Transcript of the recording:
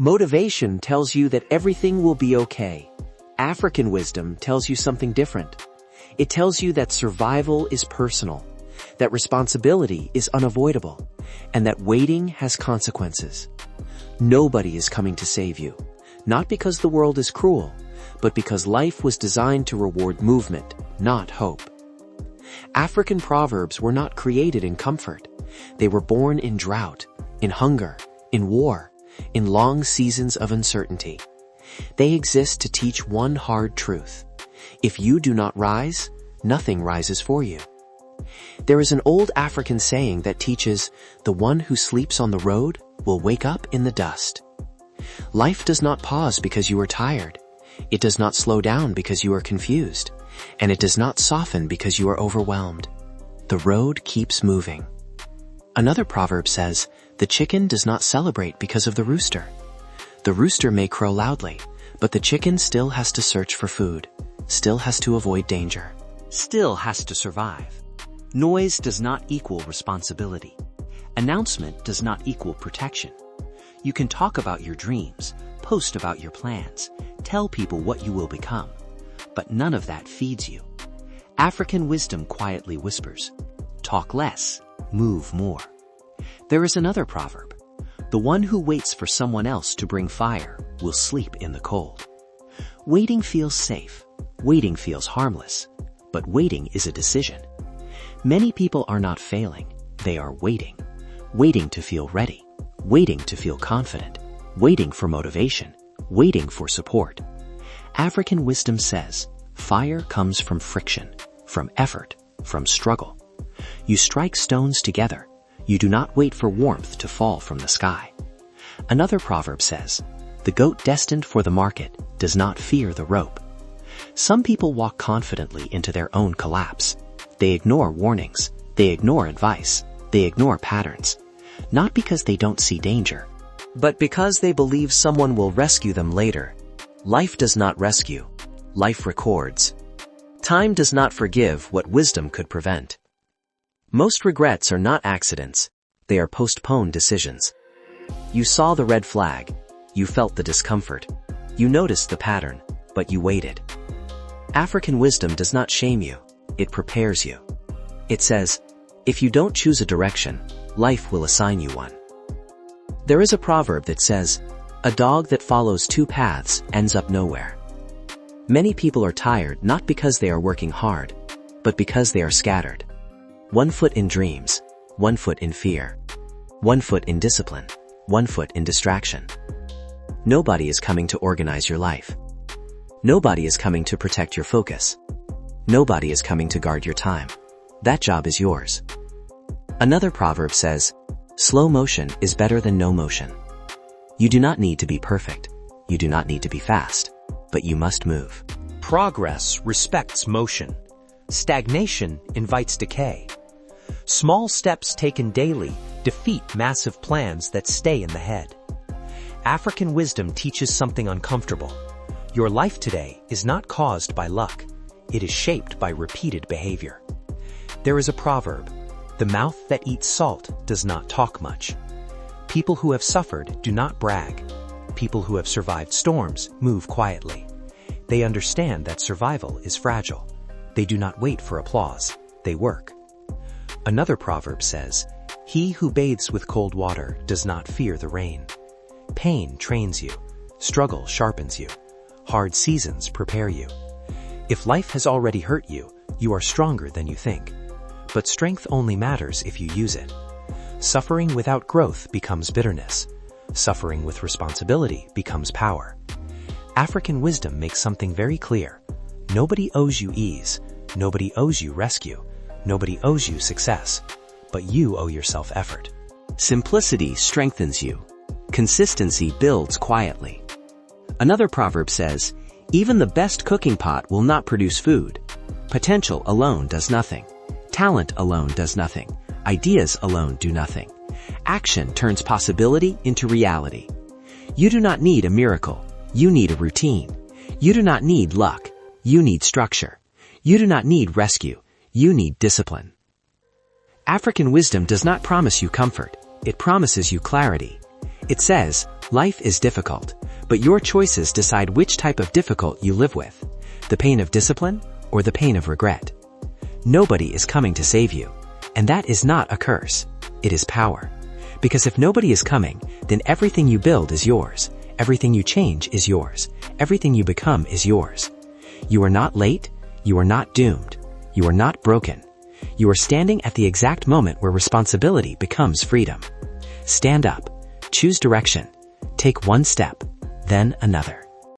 Motivation tells you that everything will be okay. African wisdom tells you something different. It tells you that survival is personal, that responsibility is unavoidable, and that waiting has consequences. Nobody is coming to save you, not because the world is cruel, but because life was designed to reward movement, not hope. African proverbs were not created in comfort. They were born in drought, in hunger, in war, in long seasons of uncertainty. They exist to teach one hard truth. If you do not rise, nothing rises for you. There is an old African saying that teaches, "The one who sleeps on the road will wake up in the dust." Life does not pause because you are tired. It does not slow down because you are confused. And it does not soften because you are overwhelmed. The road keeps moving. Another proverb says, "The chicken does not celebrate because of the rooster." The rooster may crow loudly, but the chicken still has to search for food, still has to avoid danger, still has to survive. Noise does not equal responsibility. Announcement does not equal protection. You can talk about your dreams, post about your plans, tell people what you will become, but none of that feeds you. African wisdom quietly whispers, "Talk less, move more." There is another proverb, "The one who waits for someone else to bring fire will sleep in the cold." Waiting feels safe, waiting feels harmless, but waiting is a decision. Many people are not failing, they are waiting. Waiting to feel ready, waiting to feel confident, waiting for motivation, waiting for support. African wisdom says, fire comes from friction, from effort, from struggle. You strike stones together. You do not wait for warmth to fall from the sky. Another proverb says, "The goat destined for the market does not fear the rope." Some people walk confidently into their own collapse. They ignore warnings. They ignore advice. They ignore patterns. Not because they don't see danger, but because they believe someone will rescue them later. Life does not rescue. Life records. Time does not forgive what wisdom could prevent. Most regrets are not accidents. They are postponed decisions. You saw the red flag. You felt the discomfort. You noticed the pattern, but you waited. African wisdom does not shame you. It prepares you. It says, if you don't choose a direction, life will assign you one. There is a proverb that says, "A dog that follows two paths ends up nowhere." Many people are tired not because they are working hard, but because they are scattered. One foot in dreams, one foot in fear, one foot in discipline, one foot in distraction. Nobody is coming to organize your life. Nobody is coming to protect your focus. Nobody is coming to guard your time. That job is yours. Another proverb says, "Slow motion is better than no motion." You do not need to be perfect. You do not need to be fast, but you must move. Progress respects motion. Stagnation invites decay. Small steps taken daily defeat massive plans that stay in the head. African wisdom teaches something uncomfortable. Your life today is not caused by luck. It is shaped by repeated behavior. There is a proverb, "The mouth that eats salt does not talk much." People who have suffered do not brag. People who have survived storms move quietly. They understand that survival is fragile. They do not wait for applause. They work. Another proverb says, "He who bathes with cold water does not fear the rain." Pain trains you. Struggle sharpens you. Hard seasons prepare you. If life has already hurt you, you are stronger than you think. But strength only matters if you use it. Suffering without growth becomes bitterness. Suffering with responsibility becomes power. African wisdom makes something very clear. Nobody owes you ease. Nobody owes you rescue. Nobody owes you success. But you owe yourself effort. Simplicity strengthens you. Consistency builds quietly. Another proverb says, "Even the best cooking pot will not produce food. Potential alone does nothing. Talent alone does nothing. Ideas alone do nothing. Action turns possibility into reality." You do not need a miracle. You need a routine. You do not need luck. You need structure. You do not need rescue. You need discipline. African wisdom does not promise you comfort. It promises you clarity. It says, Life is difficult, but your choices decide which type of difficult you live with, the pain of discipline or the pain of regret. Nobody is coming to save you, and that is not a curse. It is power. Because if nobody is coming, then everything you build is yours. Everything you change is yours. Everything you become is yours. You are not late. You are not doomed. You are not broken. You are standing at the exact moment where responsibility becomes freedom. Stand up. Choose direction. Take one step, then another.